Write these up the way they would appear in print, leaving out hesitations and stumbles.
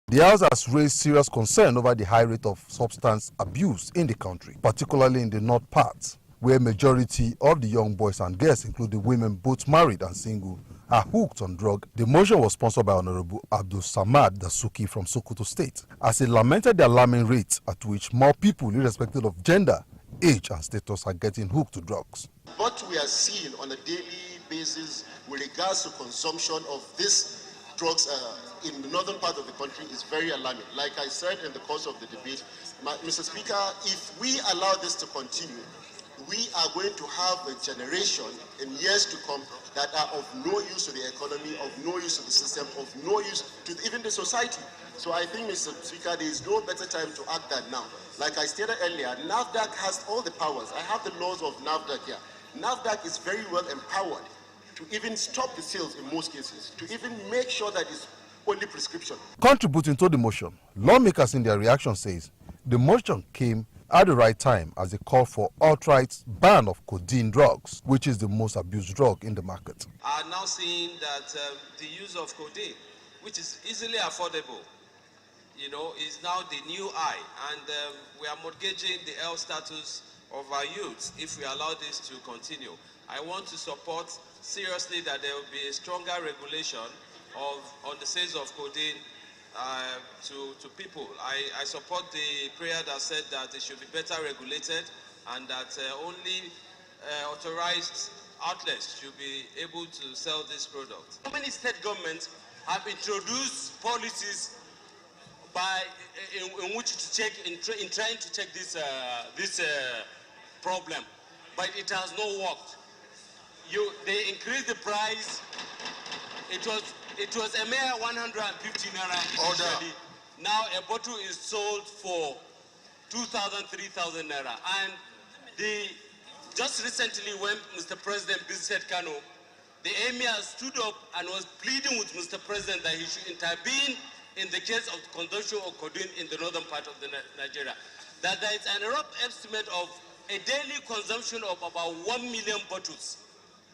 The House has raised serious concern over the high rate of substance abuse in the country, particularly in the north part, where majority of the young boys and girls, including women both married and single, are hooked on drug. The motion was sponsored by Honorable Abdul Samad Dasuki from Sokoto State, as he lamented the alarming rate at which more people, irrespective of gender, age and status, are getting hooked to drugs. What we are seeing on a daily basis with regards to consumption of these drugs in the northern part of the country is very alarming. Like I said in the course of the debate, Mr. Speaker, if we allow this to continue, we are going to have a generation in years to come that are of no use to the economy, of no use to the system, of no use to even the society. So I think, Mr. Speaker, there is no better time to act than now. Like I stated earlier, NAFDAC has all the powers. I have the laws of NAFDAC here. NAFDAC is very well empowered to even stop the sales in most cases, to even make sure that it's only prescription. Contributing to the motion, lawmakers in their reaction says the motion came at the right time as a call for outright ban of codeine drugs, which is the most abused drug in the market. Are now seeing that the use of codeine, which is easily affordable, is now the new high, and we are mortgaging the health status of our youths if we allow this to continue. I want to support seriously that there will be a stronger regulation on the sales of codeine to people. I support the prayer that said that it should be better regulated and that only authorized outlets should be able to sell this product. How many state governments have introduced policies in which to check, in trying to check this problem, but it has not worked. They increased the price. It was a mere 150 naira initially. Now a bottle is sold for 2,000, 3,000 naira. And just recently when Mr. President visited Kano, the Emir stood up and was pleading with Mr. President that he should intervene in the case of consumption of codeine in the northern part of Nigeria. That there is an rough estimate of a daily consumption of about 1 million bottles.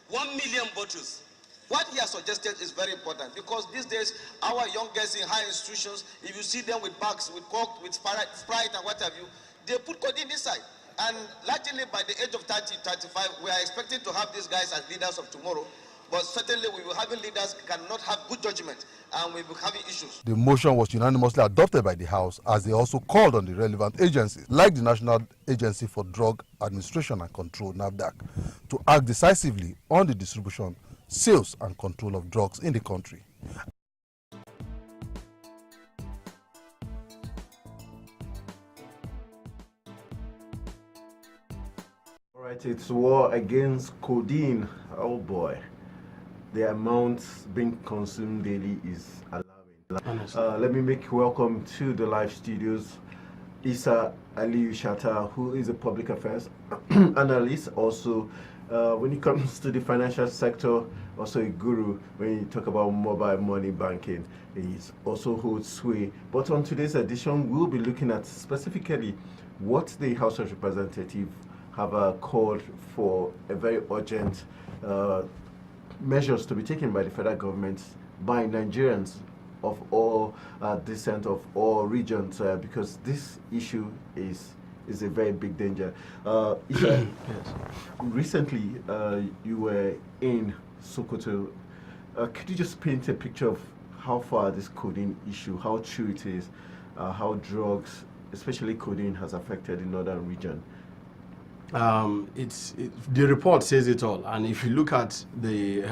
1 million bottles. What he has suggested is very important because these days, our young girls in high institutions, if you see them with bags, with Coke, with Sprite and what have you, they put codeine inside. And largely by the age of 30, 35, we are expecting to have these guys as leaders of tomorrow. But certainly we will have leaders who cannot have good judgment and we will have issues. The motion was unanimously adopted by the House as they also called on the relevant agencies, like the National Agency for Drug Administration and Control, NAFDAC, to act decisively on the distribution, sales and control of drugs in the country. All right, it's war against codeine. Oh boy. The amount being consumed daily is alarming. Let me make welcome to the live studios Isa Aliyu Shatta, who is a public affairs analyst, also when it comes to the financial sector, also a guru when you talk about mobile money banking. He also holds sway. But on today's edition, we'll be looking at specifically what the House of Representatives have called for a very urgent measures to be taken by the federal government, by Nigerians of all descent, of all regions, because this issue is a very big danger. Yes. Recently, you were in Sokoto. Could you just paint a picture of how far this codeine issue, how true it is, how drugs, especially codeine, has affected the northern region? The report says it all, and if you look at the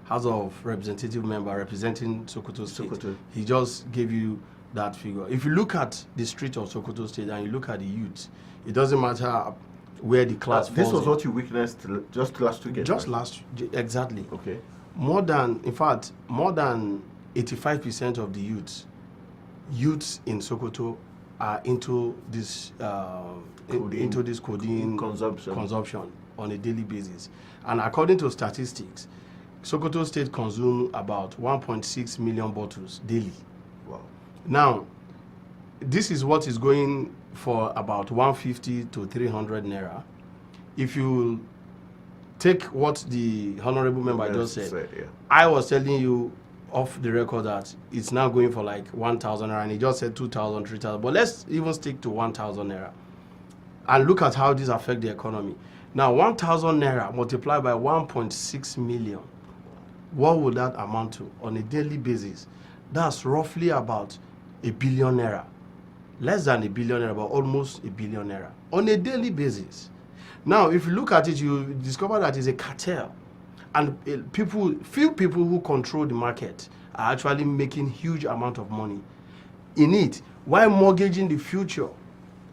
House of Representative member representing Sokoto State, he just gave you that figure. If you look at the street of Sokoto State and you look at the youth, it doesn't matter where the class falls. This was what you witnessed just last weekend? Just right? Exactly. Okay. More than 85% of the youths in Sokoto are into this codeine consumption on a daily basis. And according to statistics, Sokoto State consumes about 1.6 million bottles daily. Wow. Now, this is what is going for about 150 to 300 naira. If you take what the honorable member just said, yeah. I was telling you off the record that it's now going for like 1,000 naira, and he just said 2,000, 3,000. But let's even stick to 1,000 naira and look at how this affects the economy. Now, 1,000 naira multiplied by 1.6 million, what would that amount to on a daily basis? That's roughly about 1 billion naira. Less than 1 billion naira, but almost 1 billion naira on a daily basis. Now, if you look at it, you discover that it's a cartel. And few people who control the market are actually making huge amount of money in it, while mortgaging the future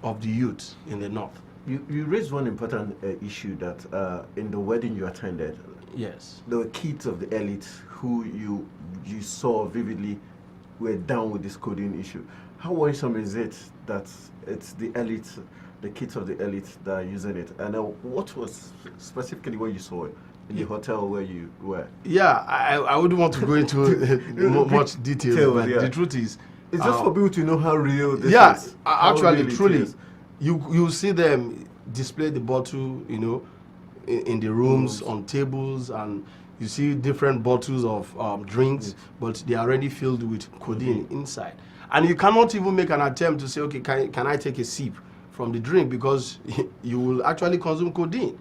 of the youth in the north. You raised one important issue that in the wedding you attended, Yes. the kids of the elite who you saw vividly were down with this coding issue. How worrisome is it that it's the elite, the kids of the elite that are using it? And what was specifically what you saw in the hotel where you were? Yeah, I wouldn't want to go into much detail, but the truth is, it's just for people to know how real this is. Actually, truly, you see them display the bottle, in the rooms, on tables, and you see different bottles of drinks, but they are already filled with codeine inside. And you cannot even make an attempt to say, okay, can I take a sip from the drink, because you will actually consume codeine.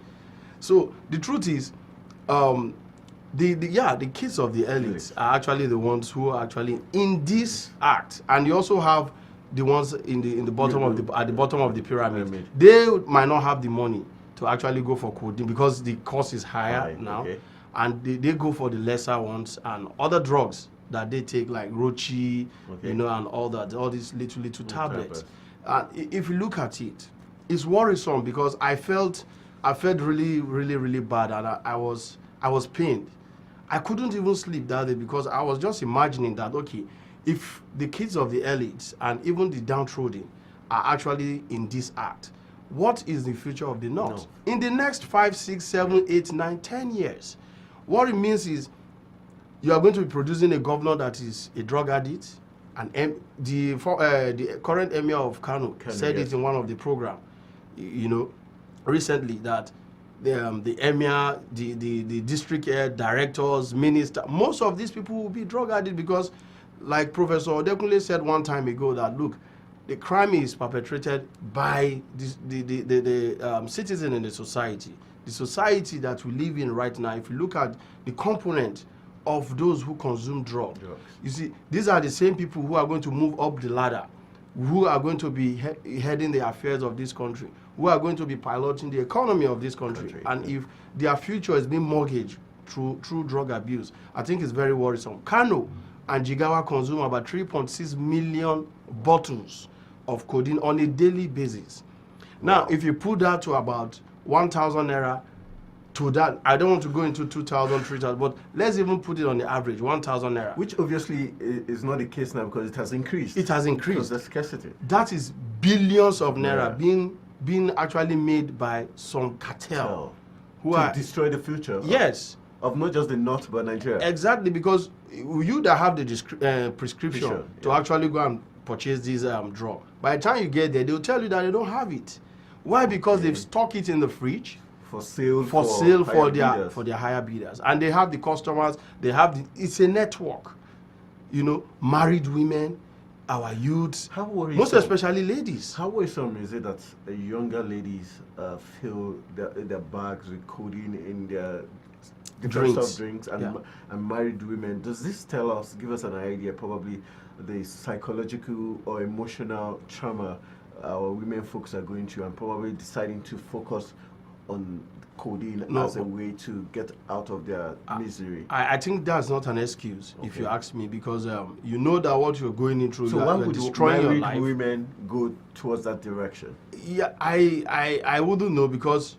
So the truth is, the kids of the elites are actually the ones who are actually in this act, and you also have the ones in the bottom at the bottom of the pyramid. They might not have the money to actually go for codeine because the cost is higher now, and they go for the lesser ones and other drugs that they take, like Rochi, and all these little tablets. If you look at it, it's worrisome, because I felt really, really, really bad, and I was pained. I couldn't even sleep that day, because I was just imagining that, okay, if the kids of the elites and even the downtrodden are actually in this act, what is the future of the North? No. In the next 5, 6, 7, 8, 9, 10 years, what it means is you are going to be producing a governor that is a drug addict. And the current emir of Kano said it in one of the programs, recently, that the emir, the district head, directors, minister, most of these people will be drug addicts, because, like Professor Odekunle said one time ago, that look, the crime is perpetrated by the citizen in the society. The society that we live in right now, if you look at the component of those who consume drugs, you see, these are the same people who are going to move up the ladder, who are going to be heading the affairs of this country, who are going to be piloting the economy of this country. And if their future is being mortgaged through drug abuse, I think it's very worrisome. Kano and Jigawa consume about 3.6 million bottles of codeine on a daily basis. Now, if you put that to about 1,000 naira, to that, I don't want to go into 2,000, 3,000, but let's even put it on the average, 1,000 naira. Which obviously is not the case now, because it has increased. It has increased. Because of scarcity. That is billions of naira being actually made by some cartel who are destroy the future. Yes. Of not just the North, but Nigeria. Exactly, because you that have the prescription to actually go and purchase this drug, by the time you get there, they'll tell you that they don't have it. Why? Because they've stocked it in the fridge for sale for their higher bidders, and they have the customers. It's a network, married women, our youths, most especially ladies. How worrisome is it that younger ladies fill their bags with codeine in their drinks and married women? Does this give us an idea, probably the psychological or emotional trauma our women folks are going through, and probably deciding to focus on codeine as a way to get out of their misery? I think that's not an excuse, if you ask me, because you know that what you're going into, so why would destroying your life. Women go towards that direction? Yeah, I wouldn't know, because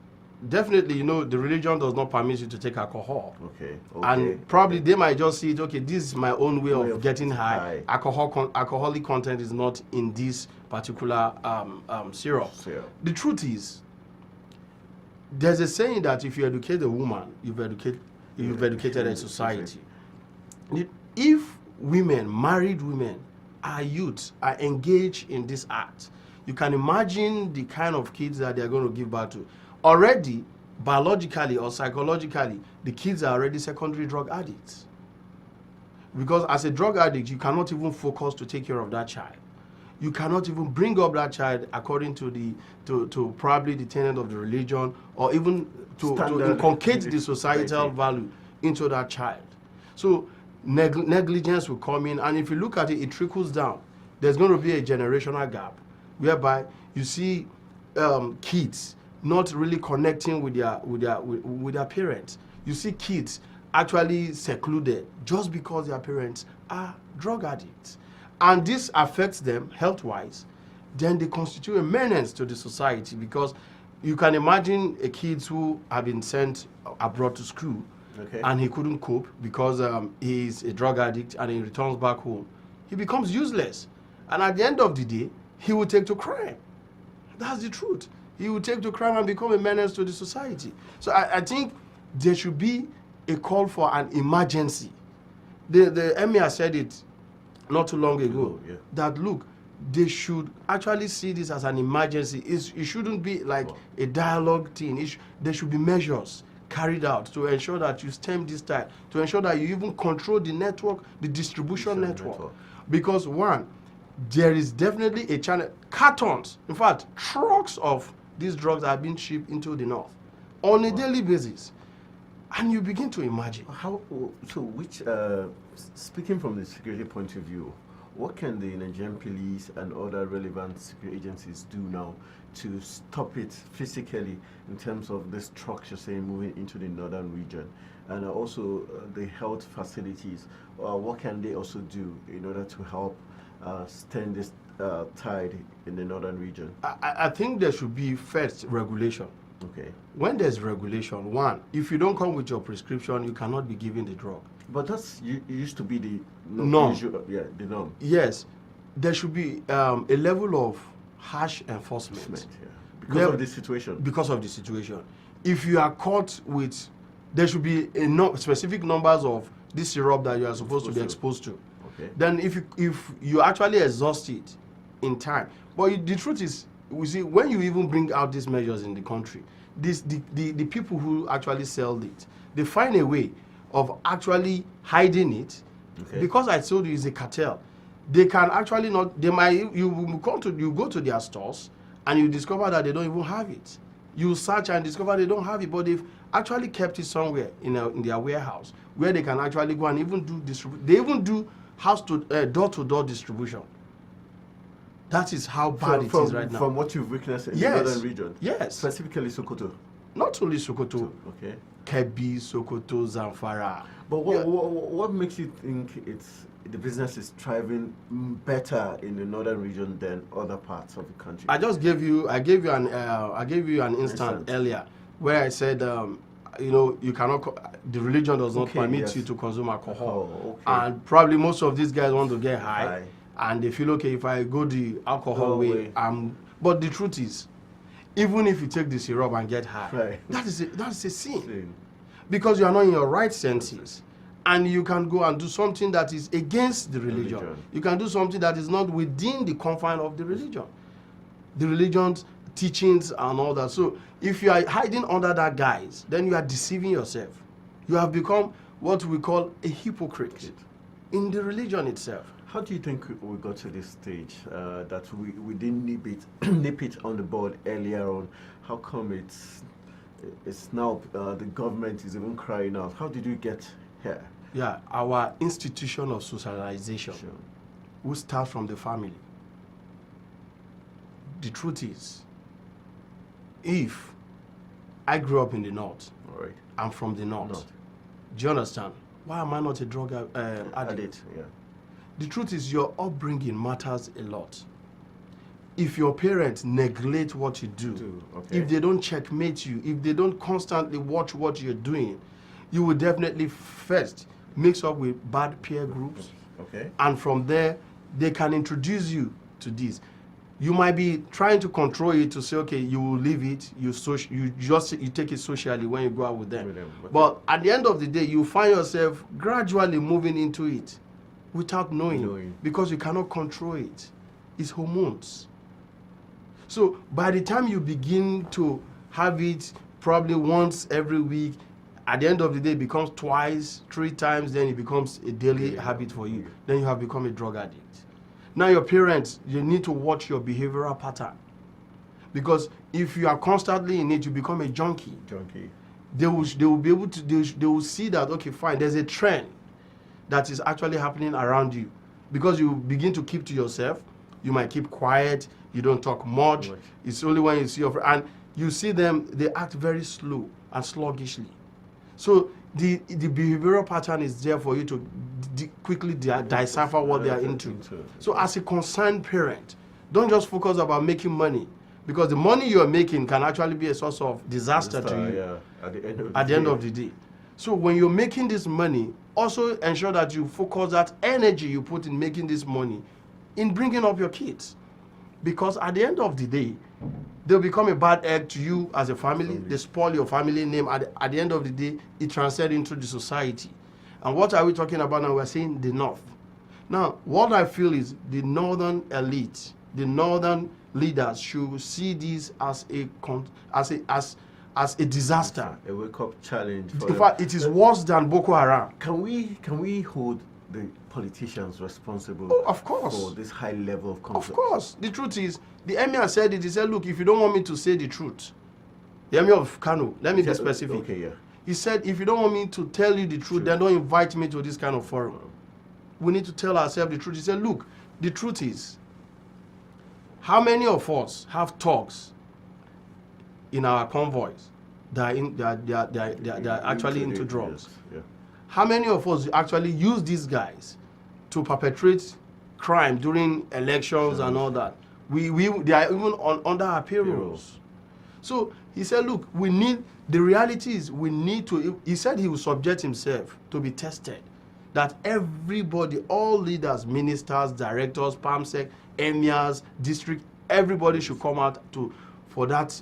definitely, the religion does not permit you to take alcohol. Okay. And probably they might just see it, okay, this is my own way of getting high. Alcoholic content is not in this particular syrup. The truth is, there's a saying that if you educate a woman, you've educated a society. If married women, our youths, are engaged in this act, you can imagine the kind of kids that they're going to give birth to. Already, biologically or psychologically, the kids are already secondary drug addicts. Because as a drug addict, you cannot even focus to take care of that child. You cannot even bring up that child according to to probably the tenet of the religion, or even to inculcate the societal value into that child. So negligence will come in, and if you look at it, it trickles down. There's going to be a generational gap whereby you see kids not really connecting with their parents. You see kids actually secluded just because their parents are drug addicts. And this affects them health-wise. Then they constitute a menace to the society, because you can imagine a kid who have been sent abroad to school, and he couldn't cope because he's a drug addict, and he returns back home. He becomes useless. And at the end of the day, he will take to crime. That's the truth. He will take to crime and become a menace to the society. So I think there should be a call for an emergency. The emir said it not too long ago, that look, they should actually see this as an emergency. It shouldn't be like a dialogue thing. There should be measures carried out to ensure that you stem this tide, to ensure that you even control the network, the distribution network. Because one, there is definitely a channel, cartons, in fact, trucks of these drugs are being shipped into the north on a daily basis. And you begin to imagine. Speaking from the security point of view, what can the Nigerian police and other relevant security agencies do now to stop it physically in terms of this trucks you're saying moving into the northern region? And also the health facilities, what can they also do in order to help stem this tide in the northern region? I think there should be first regulation. Okay. When there's regulation, one, if you don't come with your prescription, you cannot be given the drug. But that's used to be the norm. The norm. Yes, there should be a level of harsh enforcement. Because of the situation. Because of the situation. If you are caught with, there should be specific numbers of this syrup that you are supposed to be exposed to. Okay. Then if you actually exhaust it in time. But the truth is, we see when you even bring out these measures in the country, the people who actually sell it, they find a way of actually hiding it. Because I told you it's a cartel. They can actually not. They might. You go to their stores and you discover that they don't even have it. You search and discover they don't have it, but they've actually kept it somewhere in their warehouse where they can actually go and even do distribution. They even do door-to-door distribution. That is how bad it is right now. From what you've witnessed in the northern region? Yes. Specifically Sokoto? Not only Sokoto. Okay. Kebbi, Sokoto, Zamfara. But what makes you think the business is thriving better in the northern region than other parts of the country? I gave you an instant earlier where I said, you cannot. The religion does not permit you to consume alcohol, and probably most of these guys want to get high. And they feel, okay, if I go the alcohol way, but the truth is, even if you take the syrup and get high, that is a sin. Because you are not in your right senses. And you can go and do something that is against the religion. You can do something that is not within the confine of the religion. The religion's teachings and all that. So if you are hiding under that guise, then you are deceiving yourself. You have become what we call a hypocrite in the religion itself. How do you think we got to this stage that we didn't nip it on the board earlier on? How come it's now the government is even crying out? How did we get here? Yeah, our institution of socialization will start from the family. The truth is, if I grew up in the north, I'm from the north. Do you understand? Why am I not a drug addict? Yeah. The truth is, your upbringing matters a lot. If your parents neglect what you do, if they don't checkmate you, if they don't constantly watch what you're doing, you will definitely first mix up with bad peer groups. And from there, they can introduce you to this. You might be trying to control it to say, okay, you will leave it, you take it socially when you go out with them. But at the end of the day, you find yourself gradually moving into it without knowing. Because you cannot control it. It's hormones. So by the time you begin to have it probably once every week, At the end of the day, it becomes twice, 3 times, then it becomes a daily habit for you. Then you have become a drug addict. Now your parents, you need to watch your behavioral pattern. Because if you are constantly in it, you become a junkie. They will be able to, they will see that, okay, fine, there's a trend that is actually happening around you. Because you begin to keep to yourself, you might keep quiet, you don't talk much. It's only when you see your friend, and you see them, they act very slow and sluggishly. So the behavioral pattern is there for you to quickly decipher what they are into. So as a concerned parent, don't just focus about making money, because the money you are making can actually be a source of disaster to you at the end of the day. So when you're making this money, also ensure that you focus that energy you put in making this money in bringing up your kids. Because at the end of the day, they'll become a bad egg to you as a family. They spoil your family name. At the end of the day, it transcends into the society. And what are we talking about now? We're saying the North. Now, what I feel is the Northern elite, the Northern leaders should see this as a disaster. A wake-up challenge. In fact, it is worse than Boko Haram. Can we hold the politicians responsible of course. for this high level of conflict? Of course. The truth is, the emir said it. He said, look, if you don't want me to say the truth, the emir of Kano, let me be specific. Okay, yeah. He said, if you don't want me to tell you the truth, then don't invite me to this kind of forum. We need to tell ourselves the truth. He said, look, the truth is, how many of us have talks in our convoys that are actually into drugs? Yes. How many of us actually use these guys to perpetrate crime during elections and all that? They are even under our payrolls. So he said, look, the reality is he said he will subject himself to be tested. That everybody, all leaders, ministers, directors, PAMSEC, emirs, district, everybody should come out for that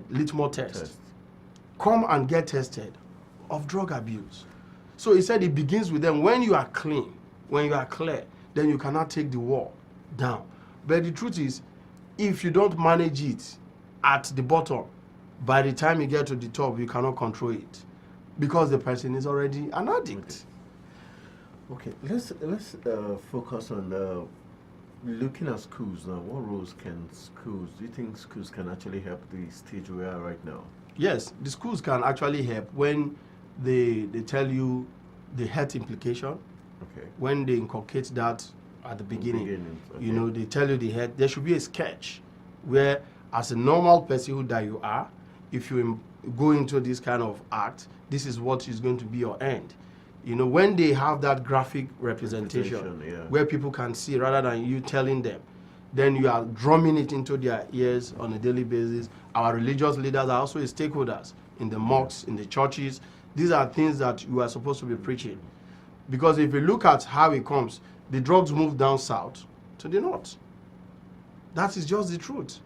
litmus test. Come and get tested of drug abuse. So he said it begins with them. When you are clean, when you are clear, then you cannot take the war down. But the truth is, if you don't manage it at the bottom, by the time you get to the top, you cannot control it, because the person is already an addict. Okay, let's focus on looking at schools now. What roles do you think schools can actually help the stage we are right now? Yes, the schools can actually help when they tell you the health implication. Okay. When they inculcate that at the beginning. Okay. You know, they tell you the health. There should be a sketch where, as a normal person that you are, if you go into this kind of act, this is what is going to be your end. You know, when they have that graphic representation where people can see rather than you telling them, then you are drumming it into their ears on a daily basis. Our religious leaders are also stakeholders in the mosques, in the churches. These are things that you are supposed to be preaching. Because if you look at how it comes, the drugs move down south to the north. That is just the truth.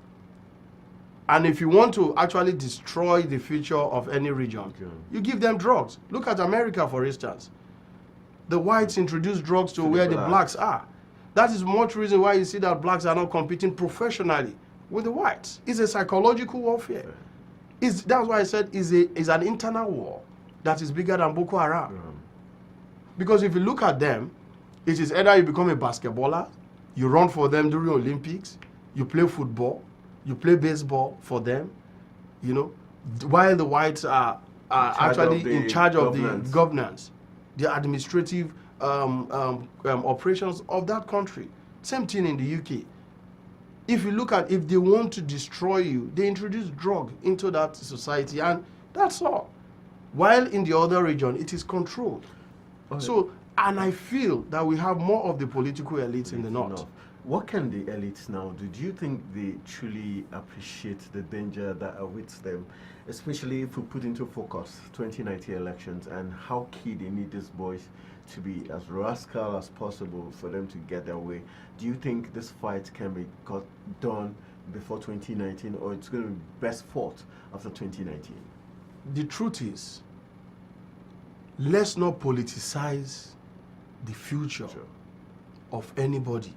And if you want to actually destroy the future of any region, you give them drugs. Look at America, for instance. The whites introduce drugs to where the blacks are. That is much reason why you see that blacks are not competing professionally with the whites. It's a psychological warfare. That's why I said it's an internal war that is bigger than Boko Haram. Because if you look at them, it is either you become a basketballer, you run for them during Olympics, you play football, you play baseball for them, you know, while the whites are actually in charge of the governance, the administrative operations of that country. Same thing in the UK. If you look at, if they want to destroy you, they introduce drug into that society, and that's all. While in the other region, it is controlled. Okay. So, and I feel that we have more of the political elites in the north. What can the elites now do? Do you think they truly appreciate the danger that awaits them, especially if we put into focus 2019 elections and how key they need these boys to be as rascal as possible for them to get their way? Do you think this fight can be done before 2019, or it's going to be best fought after 2019? The truth is, let's not politicize the future of anybody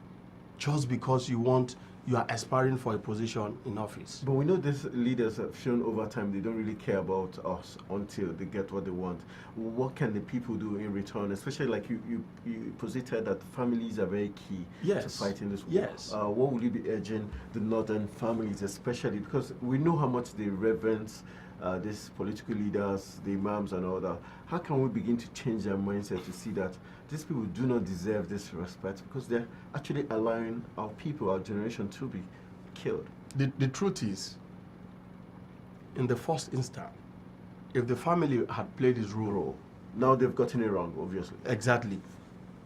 just because you want you are aspiring for a position in office. But we know these leaders have shown over time they don't really care about us until they get what they want. What can the people do in return? Especially like you posited that families are very key to fighting this war. Yes. What would you be urging the northern families, especially because we know how much they reverence these political leaders, the imams and all that. How can we begin to change their mindset to see that these people do not deserve this respect because they're actually allowing our people, our generation, to be killed? The truth is, in the first instance, if the family had played its role, now they've gotten it wrong, obviously. Exactly.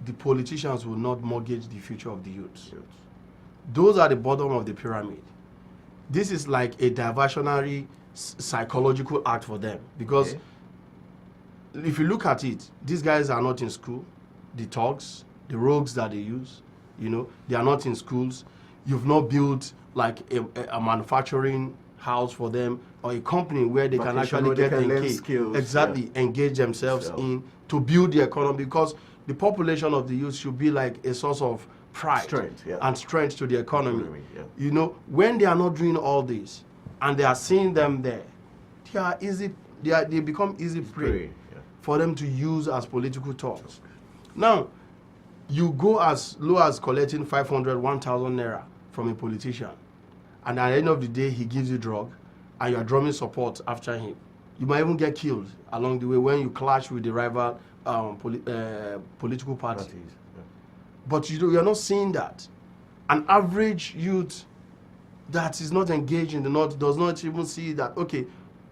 The politicians will not mortgage the future of the youths. Those are the bottom of the pyramid. This is like a diversionary psychological act for them because if you look at it, these guys are not in school. The thugs, the rogues that they use, they are not in schools. You've not built like a manufacturing house for them or a company where they can actually get engaged. Engage themselves in to build the economy, because the population of the youth should be like a source of pride and strength to the economy. When they are not doing all this and they are seeing them there, they become easy prey for them to use as political tools. Now, you go as low as collecting 500, 1,000 naira from a politician, and at the end of the day, he gives you drug, and you are drumming support after him. You might even get killed along the way when you clash with the rival political parties. But you are not seeing that. An average youth that is not engaged in the North does not even see that, okay,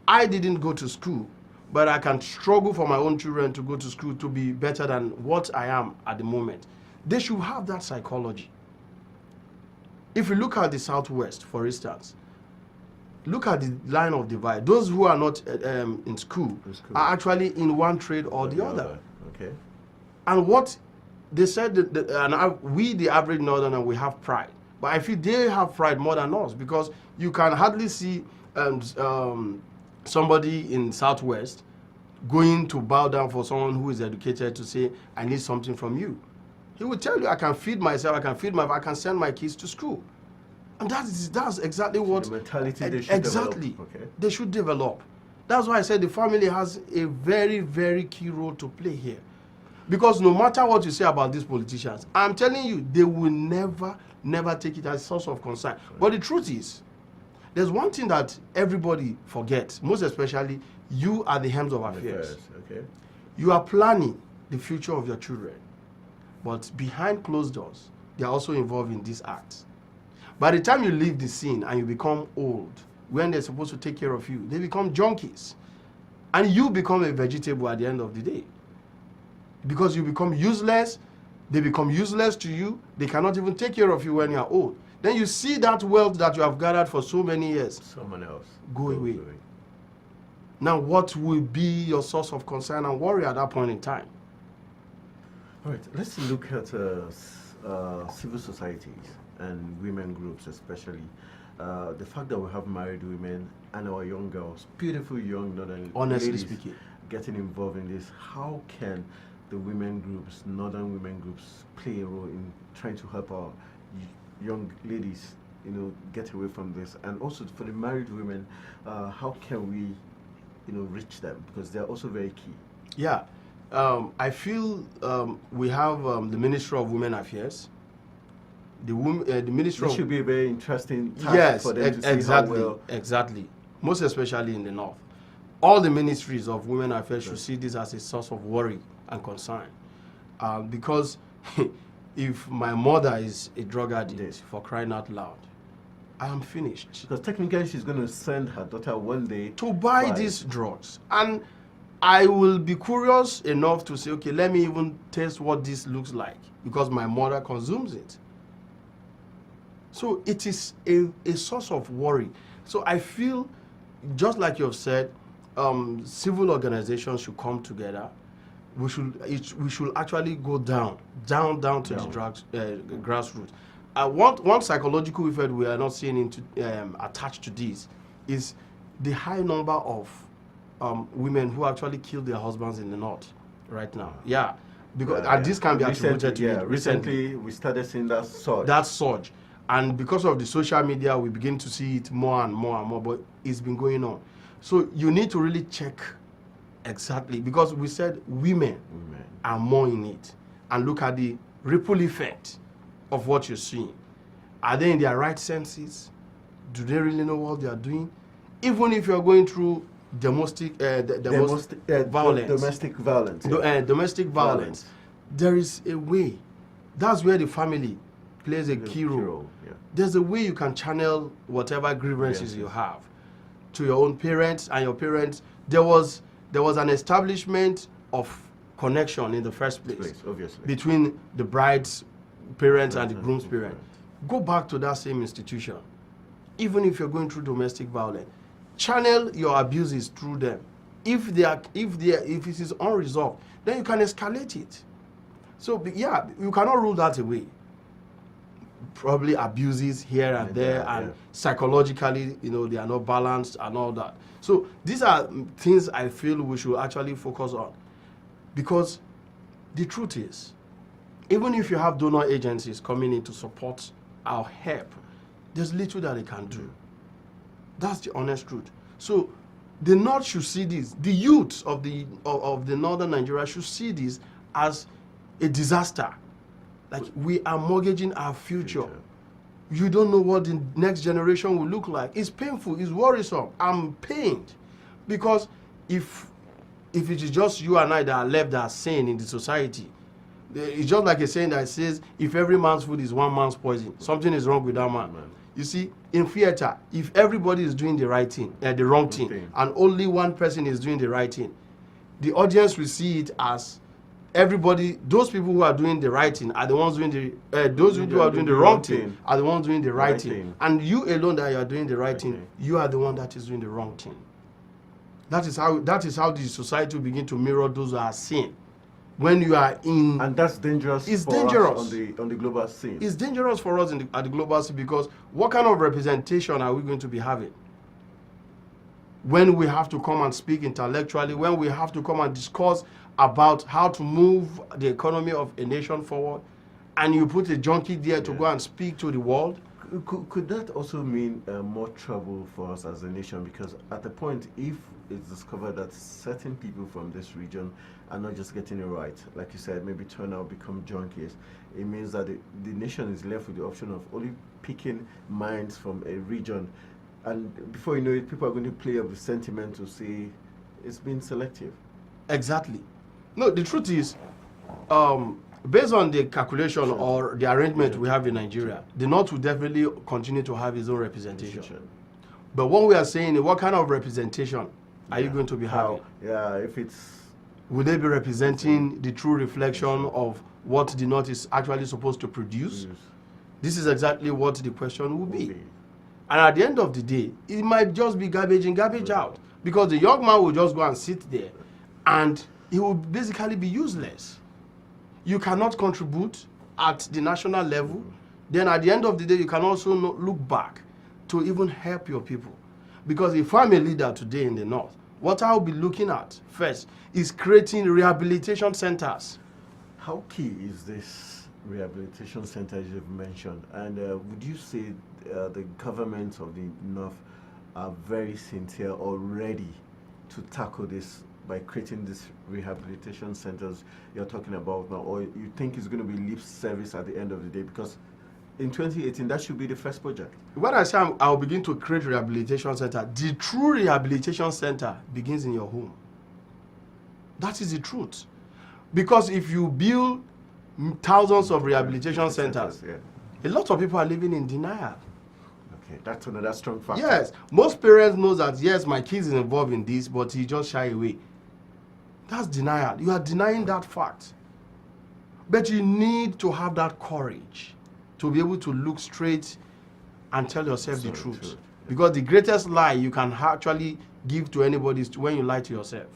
I didn't go to school, but I can struggle for my own children to go to school to be better than what I am at the moment. They should have that psychology. If you look at the Southwest, for instance, look at the line of divide. Those who are not in school are actually in one trade or the other. Okay. And what they said, we, the average northerner, we have pride. But I feel they have pride more than us, because you can hardly see somebody in Southwest going to bow down for someone who is educated to say, I need something from you. He will tell you, I can feed myself, I can send my kids to school. And that's exactly what the mentality they should develop. They should develop. That's why I said the family has a very, very key role to play here. Because no matter what you say about these politicians, I'm telling you, they will never take it as a source of concern. But the truth is, there's one thing that everybody forgets, most especially you are the helms of affairs. You are planning the future of your children. But behind closed doors, they are also involved in these acts. By the time you leave the scene and you become old, when they're supposed to take care of you, they become junkies. And you become a vegetable at the end of the day. Because you become useless, they become useless to you, they cannot even take care of you when you're old. Then you see that wealth that you have gathered for so many years, someone else go away. Now, what will be your source of concern and worry at that point in time? All right, let's look at civil societies and women groups, especially. The fact that we have married women and our young girls, beautiful young northern ladies, speaking, getting involved in this, how can the women groups, northern women groups, play a role in trying to help our young ladies, get away from this? And also for the married women, how can we, reach them? Because they're also very key. Yeah. I feel we have the Ministry of Women Affairs. The Ministry This of... should be a very interesting task for them to see how well... Exactly. Most especially in the North. All the ministries of Women Affairs should see this as a source of worry and concern. Because if my mother is a drug addict, for crying out loud, I am finished. Because technically she's going to send her daughter one day to buy these drugs. And I will be curious enough to say, okay, let me even taste what this looks like, because my mother consumes it. So it is a source of worry. So I feel, just like you have said, civil organizations should come together. We should actually go down to the drugs, grassroots. One psychological effect we are not seeing attached to this is the high number of women who actually kill their husbands in the North right now. This can be attributed to it. Recently we started seeing that surge. And because of the social media, we begin to see it more and more and more, but it's been going on. So you need to really check exactly, because we said women are more in it. And look at the ripple effect of what you're seeing. Are they in their right senses? Do they really know what they are doing? Even if you're going through domestic violence. Domestic violence. Domestic violence. There is a way. That's where the family plays a key role. Yeah. There's a way you can channel whatever grievances you have to your own parents and your parents. There was an establishment of connection in the first place obviously, between the bride's parents and the groom's parents. Go back to that same institution. Even if you're going through domestic violence, channel your abuses through them. If it is unresolved, then you can escalate it. So yeah, you cannot rule that away. Probably abuses here and there, and psychologically, they are not balanced and all that. So these are things I feel we should actually focus on, because the truth is, even if you have donor agencies coming in to support our help, there's little that they can do. That's the honest truth. So the North should see this. The youth of the northern Nigeria should see this as a disaster. Like, we are mortgaging our future. You don't know what the next generation will look like. It's painful. It's worrisome. I'm pained, because if it is just you and I that are left that are sane in the society, it's just like a saying that says, if every man's food is one man's poison, something is wrong with that man. You see, in theater, if everybody is doing the right thing, the wrong thing, and only one person is doing the right thing, the audience will see it as everybody, those people who are doing the right thing are the ones doing those who are doing the wrong thing are the ones doing the right thing. And you alone that you are doing the right thing, you are the one that is doing the wrong thing. That is how the society will begin to mirror those who are sin. When you are in, and that's dangerous. It's for dangerous us on the global scene. It's dangerous for us at the global scene, because what kind of representation are we going to be having when we have to come and speak intellectually, when we have to come and discuss about how to move the economy of a nation forward, and you put a junkie there to go and speak to the world? Could that also mean more trouble for us as a nation? Because at the point, if it's discovered that certain people from this region are not just getting it right, like you said, maybe turn out become junkies, it means that the nation is left with the option of only picking minds from a region, and before you know it, people are going to play up the sentiment to say it's been selective. Exactly. No, the truth is, based on the calculation or the arrangement we have in Nigeria, the North will definitely continue to have its own representation. But what we are saying is, what kind of representation are you going to be having? Yeah, if it's... Will they be representing the true reflection of what the North is actually supposed to produce? This is exactly what the question will be. And at the end of the day, it might just be garbage in, garbage out. Because the young man will just go and sit there, and he will basically be useless. You cannot contribute at the national level. Then at the end of the day, you can also look back to even help your people. Because if I'm a leader today in the North, what I'll be looking at first is creating rehabilitation centers. How key is this rehabilitation centers you've mentioned? And would you say the governments of the North are very sincere or ready to tackle this by creating these rehabilitation centers you're talking about now? Or you think it's going to be lip service at the end of the day? Because in 2018, that should be the first project. When I say I'll begin to create rehabilitation center, the true rehabilitation center begins in your home. That is the truth. Because if you build thousands of rehabilitation centers, a lot of people are living in denial. Okay, that's another strong factor. Yes, most parents know that, yes, my kid is involved in this, but he just shy away. That's denial. You are denying that fact. But you need to have that courage to be able to look straight and tell yourself the truth. Because the greatest lie you can actually give to anybody is when you lie to yourself.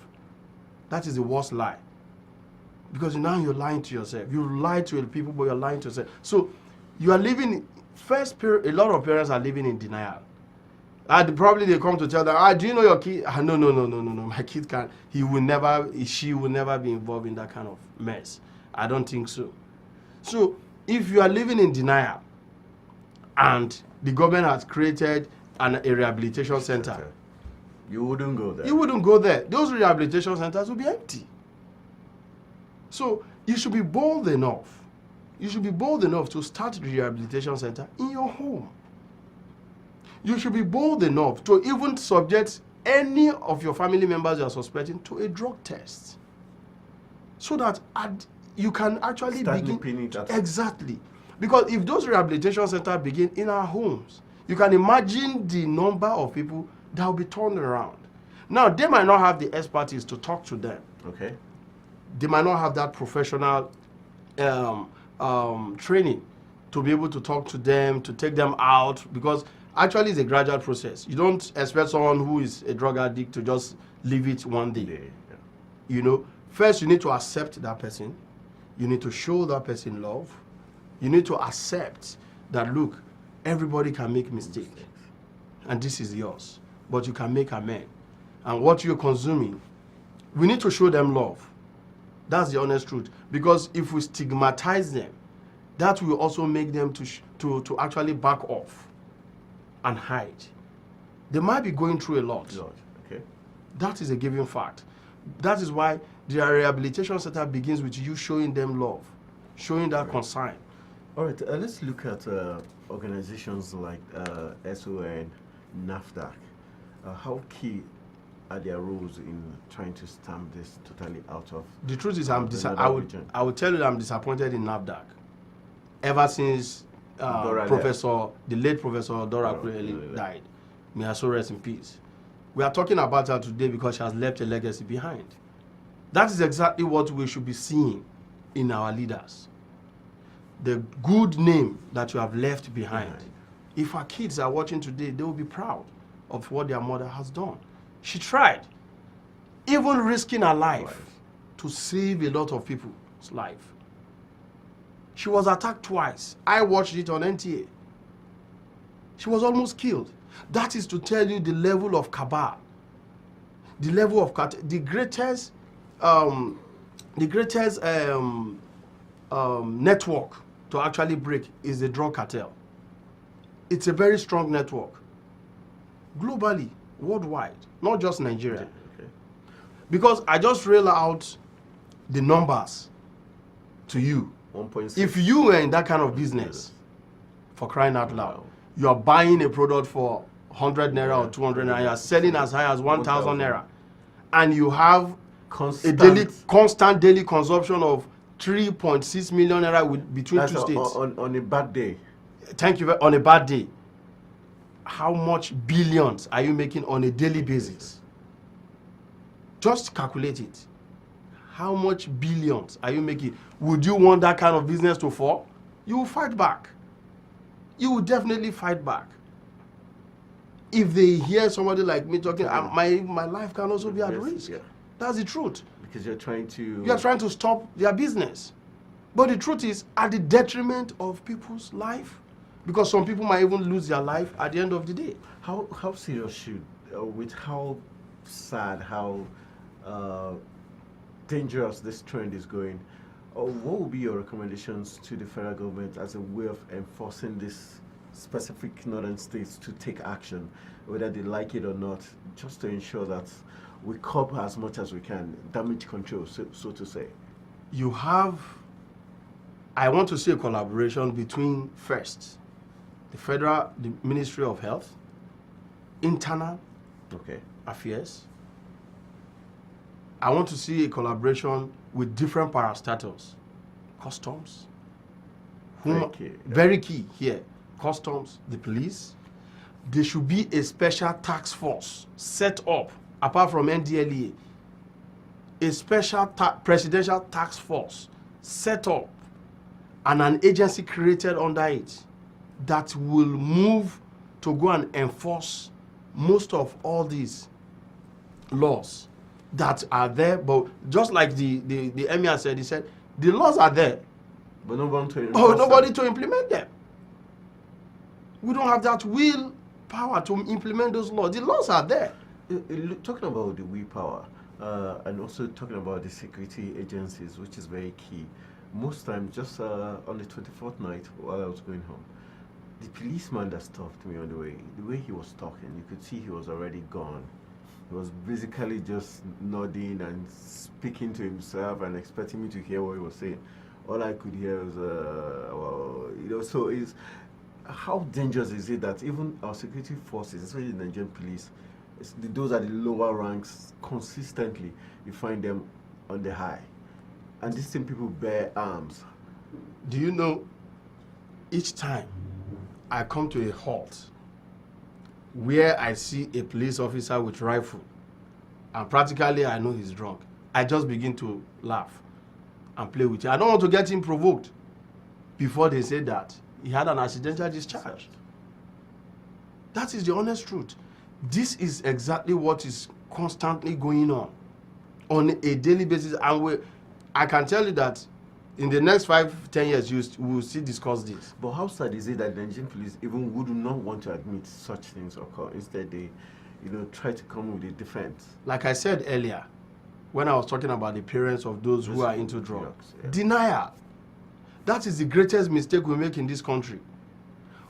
That is the worst lie. Because now you're lying to yourself. You lie to people, but you're lying to yourself. So you are living, a lot of parents are living in denial. Probably they come to tell them, do you know your kid? No, my kid can't. She will never be involved in that kind of mess. I don't think so. So if you are living in denial, and the government has created a rehabilitation center, you wouldn't go there. You wouldn't go there. Those rehabilitation centers will be empty. So you should be bold enough. You should be bold enough to start the rehabilitation center in your home. You should be bold enough to even subject any of your family members you are suspecting to a drug test, so that you can actually begin. Exactly. Because if those rehabilitation centers begin in our homes, you can imagine the number of people that will be turned around. Now, they might not have the expertise to talk to them. Okay. They might not have that professional training to be able to talk to them, to take them out, because actually it's a gradual process. You don't expect someone who is a drug addict to just leave it one day. Yeah. You know, first you need to accept that person. You need to show that person love. You need to accept that, look, everybody can make mistakes, and this is yours, but you can make amends. And what you're consuming, we need to show them love. That's the honest truth. Because if we stigmatize them, that will also make them to actually back off and hide. They might be going through a lot. Okay. That is a given fact. That is why the rehabilitation center begins with you showing them love, showing that concern. All right, let's look at organizations like SON, NAFDAC. How key are their roles in trying to stamp this totally out of? The truth is, I would tell you I'm disappointed in NAFDAC. Ever since the late Professor Dora died, may her soul rest in peace. We are talking about her today because she has left a legacy behind. That is exactly what we should be seeing in our leaders. The good name that you have left behind. If our kids are watching today, they will be proud of what their mother has done. She tried, even risking her life to save a lot of people's life. She was attacked twice. I watched it on NTA. She was almost killed. That is to tell you the level of cabal, the level of the greatest network to actually break is the drug cartel. It's a very strong network, globally, worldwide, not just Nigeria. Okay. Because I just read out the numbers to you. 1.6. If you were in that kind of business, for crying out loud, you are buying a product for 100 naira or 200 naira, you are selling as high as 1,000 naira, and you have constant daily consumption of 3.6 million naira between two states. On a bad day. Thank you. On a bad day. How much billions are you making on a daily basis? Just calculate it. How much billions are you making? Would you want that kind of business to fall? You will fight back. You will definitely fight back. If they hear somebody like me talking, my life can also be at risk. Yeah. That's the truth. Because you're trying to stop their business. But the truth is, at the detriment of people's life, because some people might even lose their life at the end of the day. How serious should, with how sad, how dangerous this trend is going, what would be your recommendations to the federal government as a way of enforcing this specific northern states to take action, whether they like it or not, just to ensure that we curb as much as we can, damage control, so to say? I want to see a collaboration between, first, the Ministry of Health, Internal Affairs. I want to see a collaboration with different parastatals, Customs, very key here, Customs, the police. There should be a special task force set up, apart from NDLEA, a special presidential task force set up and an agency created under it that will move to go and enforce most of all these laws that are there. But just like the emir said, he said, the laws are there, but nobody to implement them. We don't have that will power to implement those laws. The laws are there. Talking about the willpower, and also talking about the security agencies, which is very key. Most times, just on the 24th night while I was going home, The policeman that stopped me on the way he was talking, you could see he was already gone. He was basically just nodding and speaking to himself and expecting me to hear what he was saying. All I could hear was, so is how dangerous is it that even our security forces, especially the Nigerian police, those are the lower ranks, consistently you find them on the high. And these same people bear arms. Do you know, each time I come to a halt where I see a police officer with rifle, and practically I know he's drunk, I just begin to laugh and play with him. I don't want to get him provoked before they say that he had an accidental discharge. That is the honest truth. This is exactly what is constantly going on a daily basis. And I can tell you that in the next 5-10 years, we will still discuss this. But how sad is it that the Nigerian police even would not want to admit such things occur? Instead, they, try to come with a defense. Like I said earlier, when I was talking about the parents of those who are into drugs, denial. That is the greatest mistake we make in this country.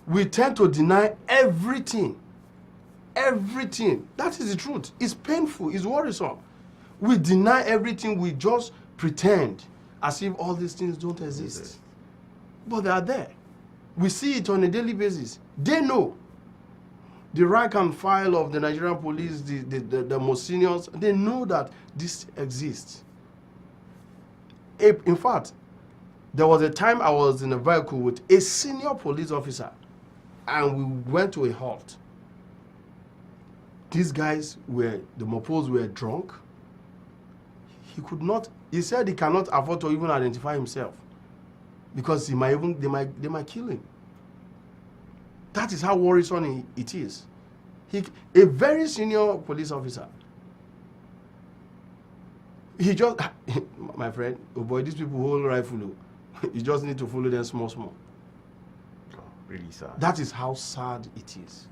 We tend to deny everything. Everything. That is the truth. It's painful. It's worrisome. We deny everything. We just pretend as if all these things don't exist. But they are there. We see it on a daily basis. They know. The rank and file of the Nigerian police, the most seniors, they know that this exists. In fact, there was a time I was in a vehicle with a senior police officer, and we went to a halt. These guys the mopos were drunk. He said he cannot afford to even identify himself because they might kill him. That is how worrisome it is. A very senior police officer. He just, my friend, oh boy, these people hold rifle. You just need to follow them small. Oh, really sad. That is how sad it is.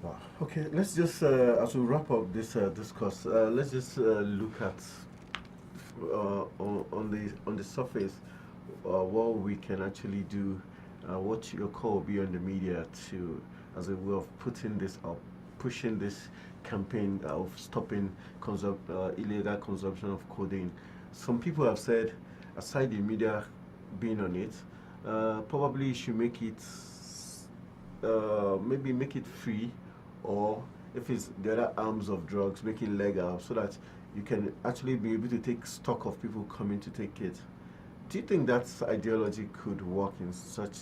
Wow. Okay, let's just, as we wrap up this discourse, let's just look at on the surface what we can actually do, what your call will be on the media to, as a way of putting this up, pushing this campaign of stopping illegal consumption of codeine. Some people have said, aside the media being on it, probably you should make it, maybe make it free, or if it's the other arms of drugs, make it legal so that you can actually be able to take stock of people coming to take it. Do you think that ideology could work in such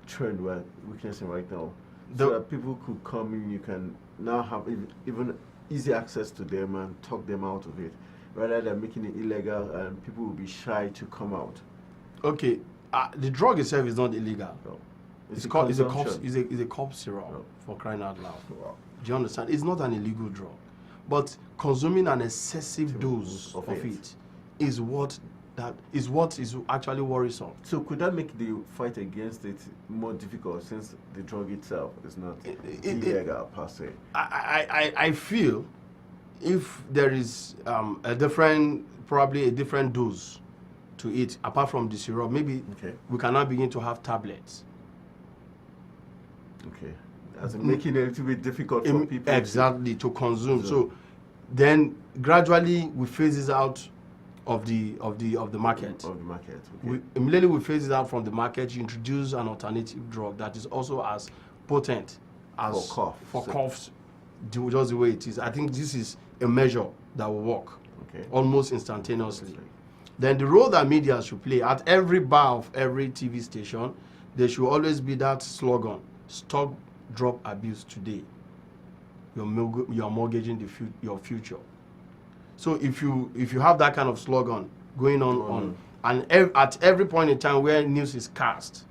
trend we're witnessing right now? So that people could come in, you can now have even easy access to them and talk them out of it, rather than making it illegal and people will be shy to come out. Okay, the drug itself is not illegal. No. It's a cough syrup, for crying out loud. Wow. Do you understand? It's not an illegal drug, but consuming an excessive dose of it is what is actually worrisome. So could that make the fight against it more difficult, since the drug itself is not illegal per se? I feel if there is probably a different dose to it, apart from the syrup, maybe we cannot begin to have tablets. Okay, as in making it a little bit difficult for people to consume. So then gradually we phase this out of the market. Of the market. Okay. Immediately we phase it out from the market. You introduce an alternative drug that is also as potent as for coughs, just the way it is. I think this is a measure that will work almost instantaneously. Then the role that media should play at every bar of every TV station, there should always be that slogan: "Stop drug abuse today. You're mortgaging your future." So if you have that kind of slogan going on and at every point in time where news is cast,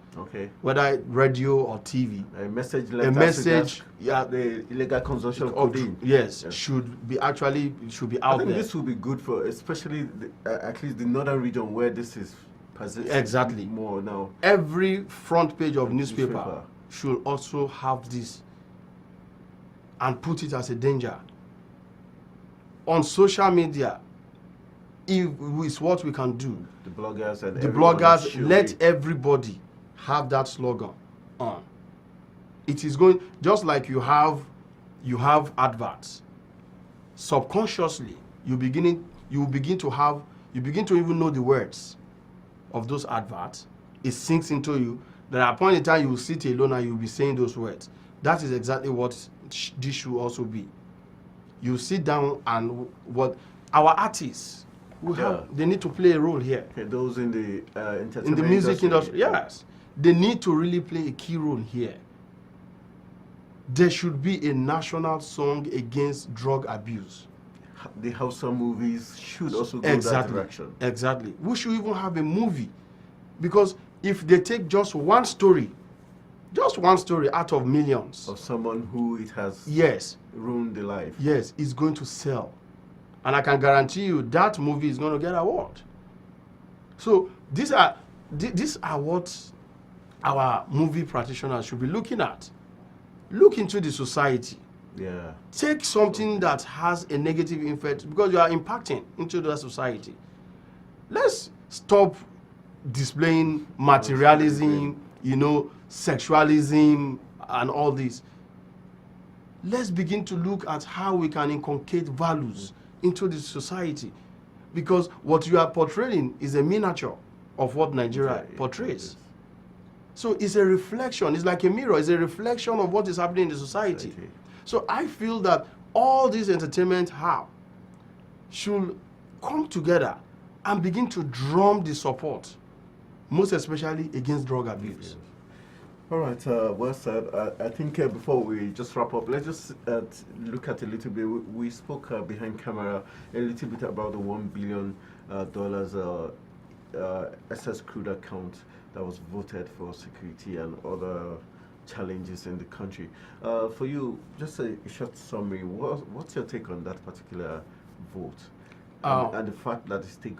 whether radio or TV, a message, the illegal consumption of codeine, should be out there. I think this will be good for especially at least the northern region where this is exactly more now. Every front page of newspaper should also have this and put it as a danger. On social media, is what we can do. The bloggers let everybody have that slogan. it is going, just like you have adverts. Subconsciously, you begin to even know the words of those adverts. It sinks into you. There are point in time you will sit alone and you will be saying those words. That is exactly what this should also be. You sit down and what our artists they need to play a role here. Okay, those in the entertainment in the music industry, yes, they need to really play a key role here. There should be a national song against drug abuse. The Hausa movies should also go that direction. Exactly. We should even have a movie, because if they take just one story out of millions of someone who it has ruined the life, it's going to sell, and I can guarantee you that movie is going to get an award. So these are what our movie practitioners should be looking at. Look into the society. Yeah. Take something that has a negative effect, because you are impacting into the society. Let's stop displaying materialism, sexualism and all this. Let's begin to look at how we can inculcate values into the society, because what you are portraying is a miniature of what Nigeria portrays. So it's a reflection. It's like a mirror. It's a reflection of what is happening in the society. So I feel that all these entertainment hub should come together and begin to drum the support, most especially against drug abuse. All right, well said. I think before we just wrap up, let's just look at a little bit. We spoke behind camera a little bit about the $1 billion SS crude account that was voted for security and other challenges in the country. For you, just a short summary, what's your take on that particular vote? And the fact that the state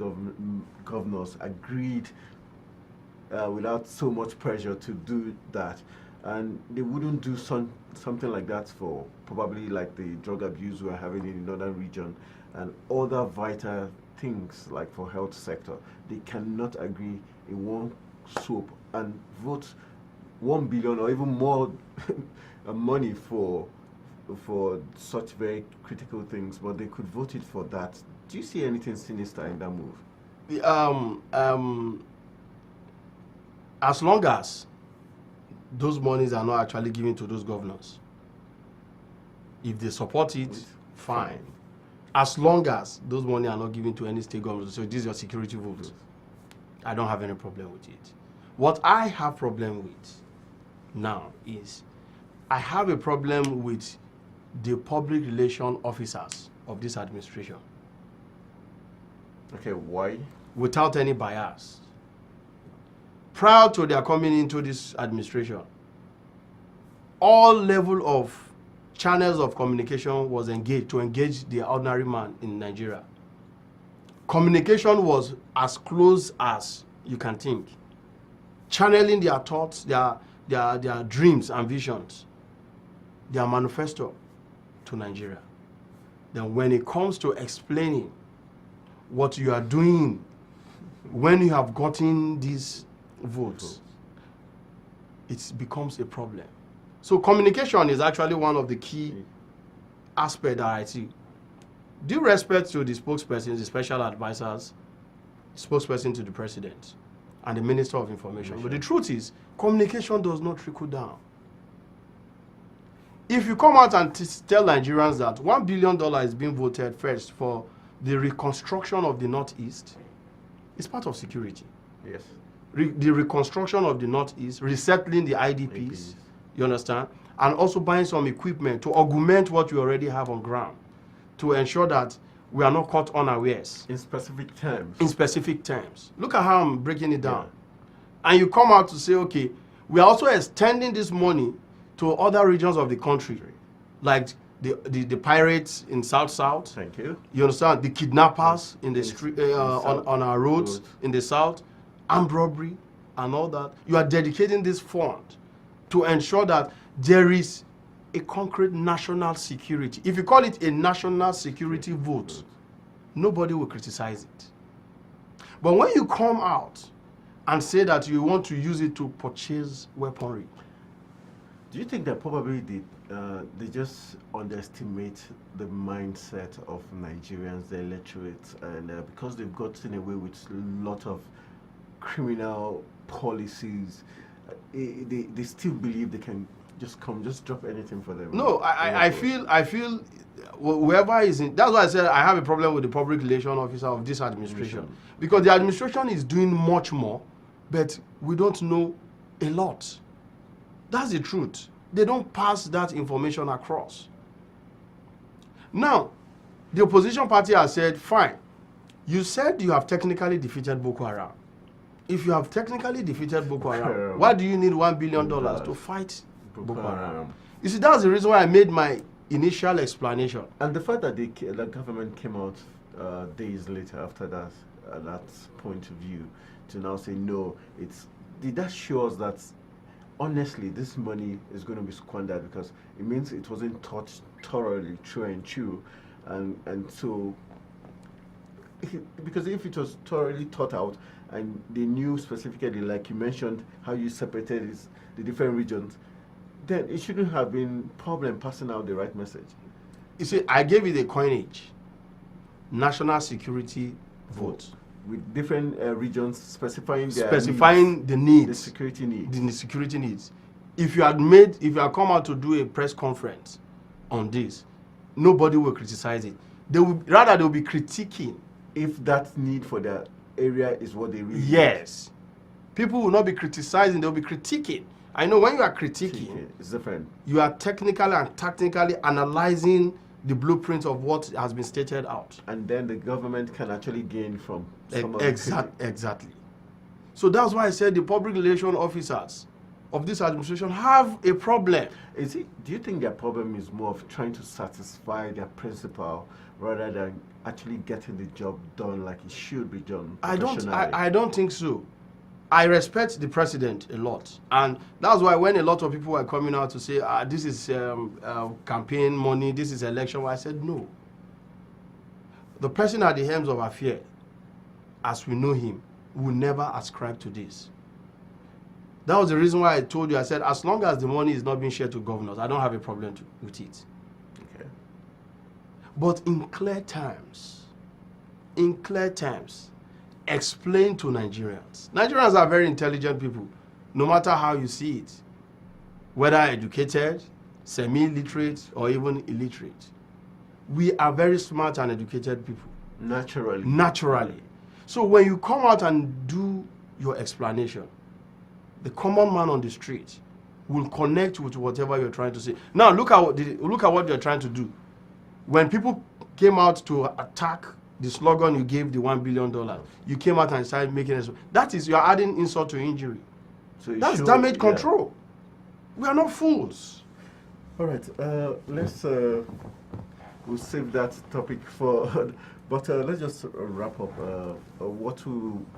governors agreed without so much pressure to do that, and they wouldn't do something like that for probably like the drug abuse we're having in the northern region and other vital things like for health sector. They cannot agree in one swoop and vote 1 billion or even more money for such very critical things, but they could vote it for that. Do you see anything sinister in that move? As long as those monies are not actually given to those governors, if they support it, fine. As long as those money are not given to any state government, so this is your security vote, I don't have any problem with it. What I have problem with now is I have a problem with the public relation officers of this administration. Okay, why? Without any bias. Prior to their coming into this administration, all level of channels of communication was engaged to engage the ordinary man in Nigeria. Communication was as close as you can think. Channeling their thoughts, their dreams and visions, their manifesto to Nigeria. Then when it comes to explaining what you are doing when you have gotten these votes, it becomes a problem. So communication is actually one of the key aspects that I see. Due respect to the spokespersons, the special advisors, spokesperson to the president, and the Minister of Information. But the truth is, communication does not trickle down. If you come out and tell Nigerians that $1 billion is being voted first for the reconstruction of the Northeast, it's part of security. Yes. The reconstruction of the Northeast, resettling the IDPs, you understand? And also buying some equipment to augment what we already have on ground, to ensure that we are not caught unawares. In specific terms. In specific terms. Look at how I'm breaking it down. Yeah. And you come out to say, okay, we are also extending this money to other regions of the country, like the pirates in South. Thank you. You understand? The kidnappers in the street, on our roads in the South, armed robbery and all that. You are dedicating this fund to ensure that there is a concrete national security. If you call it a national security vote, nobody will criticize it. But when you come out and say that you want to use it to purchase weaponry, Do you think that probably they just underestimate the mindset of Nigerians, the electorate, and because they've gotten away with a lot of criminal policies, they still believe they can just drop anything for them? No, I feel whoever is in, that's why I said I have a problem with the public relation officer of this administration, because the administration is doing much more, but we don't know a lot. That's the truth. They don't pass that information across. Now, the opposition party has said, fine, you said you have technically defeated Boko Haram. If you have technically defeated Boko Haram, why do you need $1 billion to fight Boko Haram? You see, that's the reason why I made my initial explanation. And the fact that the government came out days later after that, that point of view, to now say no, did that show us that honestly this money is going to be squandered, because it means it wasn't thought thoroughly through and through, and so because if it was thoroughly thought out and they knew specifically, like you mentioned, how you separated the different regions, then it shouldn't have been problem passing out the right message. You see, I gave it a coinage: national security vote. With different regions specifying the needs, the security needs. The security needs. If you had come out to do a press conference on this, nobody will criticize it. They will be critiquing. If that need for their area is what they really Yes. People will not be criticizing, they'll be critiquing. I know when you are critiquing, it's different. You are technically and tactically analyzing the blueprint of what has been stated out. And then the government can actually gain from some of Exactly. So that's why I said the public relation officers of this administration have a problem. Do you think their problem is more of trying to satisfy their principal rather than actually getting the job done like it should be done? I don't think so. I respect the president a lot, and that's why when a lot of people were coming out to say this is campaign money, this is election, I said no. The person at the helms of affairs, as we know him, will never ascribe to this. That was the reason why I told you, I said, as long as the money is not being shared to governors, I don't have a problem with it. Okay. But in clear terms, explain to Nigerians. Nigerians are very intelligent people, no matter how you see it, whether educated, semi-literate, or even illiterate. We are very smart and educated people. Naturally. So when you come out and do your explanation, the common man on the street will connect with whatever you're trying to say. Now look at what you're trying to do. When people came out to attack the slogan you gave, the $1 billion, you came out and started making it. That is, you're adding insult to injury. So that's damage control. We are not fools. All right, we'll save that topic for, but let's just wrap up. What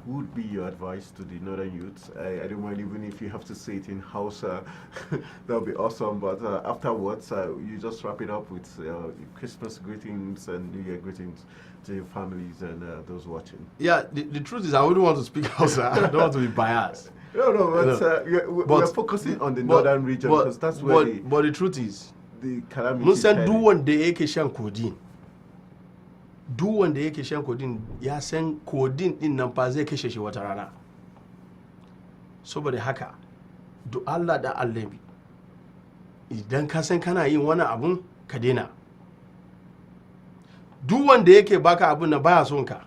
would be your advice to the northern youths? I don't mind even if you have to say it in Hausa, that would be awesome. But afterwards, you just wrap it up with Christmas greetings and New Year greetings to your families and those watching. Yeah, the truth is I wouldn't want to speak Hausa. I don't want to be biased. No, we're focusing on the northern region because that's where but the truth is, the calamity mun san duk wanda yake shan codeine, ya san codeine din nan fa zai kashe shi wata rana. Saboda haka, do Allah da Annabi, idan ka san kana yin wani abun ka daina. Duk wanda yake baka abun na baya son ka,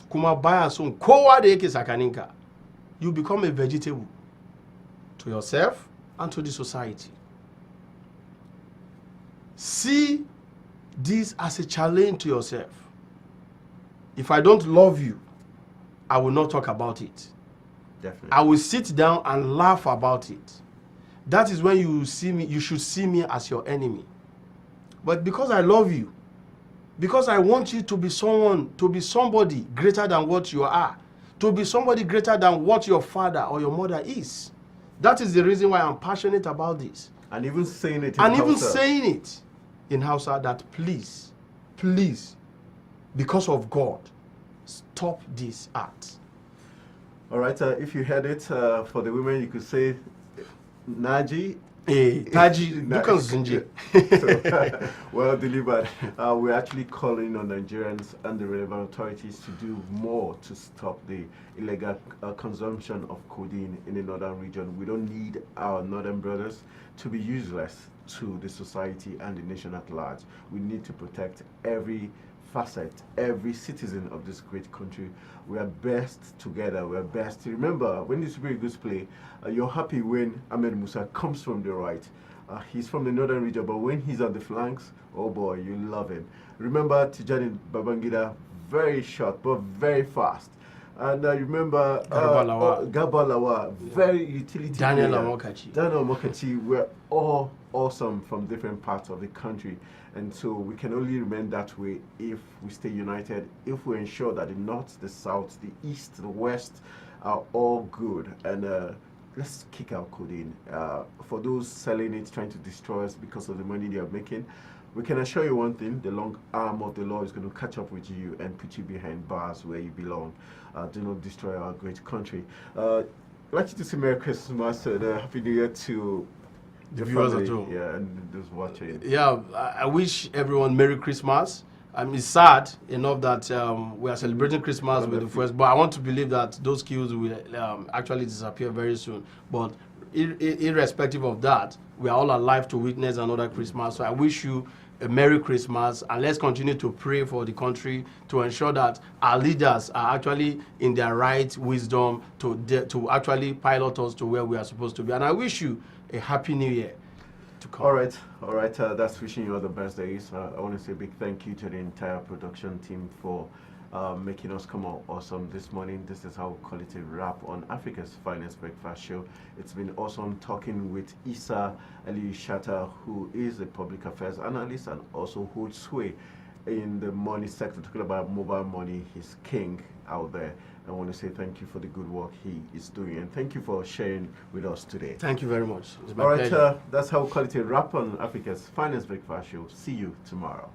kuma baya son kowa da yake sakaninka, you become a vegetable to yourself and to the society. See this as a challenge to yourself. If I don't love you, I will not talk about it. Definitely. I will sit down and laugh about it. That is when you see me, you should see me as your enemy. But because I love you, because I want you to be someone, to be somebody greater than what you are, to be somebody greater than what your father or your mother is. That is the reason why I'm passionate about this. And even saying it in Hausa that please, because of God, stop this act. All right, if you heard it, for the women, you could say, Naji, Taji, Dukan Zinji. So, well delivered. We're actually calling on Nigerians and the relevant authorities to do more to stop the illegal consumption of codeine in the northern region. We don't need our northern brothers to be useless to the society and the nation at large. We need to protect every facet, every citizen of this great country. We are best together. We are best. Remember, when the Super Eagles play, you're happy when Ahmed Musa comes from the right. He's from the northern region, but when he's on the flanks, oh boy, you love him. Remember Tijani Babangida, very short but very fast. And I remember Gabalawa, very utility Daniel player. Amokachi. Daniel Amokachi were all awesome from different parts of the country. And so we can only remain that way if we stay united, if we ensure that the north, the south, the east, the west are all good. And let's kick out codeine. For those selling it, trying to destroy us because of the money they are making, we can assure you one thing: the long arm of the law is going to catch up with you and put you behind bars where you belong. Do not destroy our great country. I'd like you to say Merry Christmas and Happy New Year to the viewers at home. Yeah, and those watching. Yeah, I wish everyone Merry Christmas. It's sad enough that we are celebrating Christmas with the first, but I want to believe that those queues will actually disappear very soon. But irrespective of that, we are all alive to witness another Christmas. So I wish you a Merry Christmas, and let's continue to pray for the country to ensure that our leaders are actually in their right wisdom to actually pilot us to where we are supposed to be. And I wish you a Happy New Year to come. All right. That's wishing you all the best days. I want to say a big thank you to the entire production team for making us come out awesome this morning. This is how we call it a wrap on Africa's finest breakfast show. It's been awesome talking with Issa Ali Shatta, who is a public affairs analyst and also holds sway in the money sector, talking about mobile money. He's king out there. I want to say thank you for the good work he is doing, and thank you for sharing with us today. Thank you very much. All right, that's how we call it a wrap on Africa's finest breakfast show. See you tomorrow.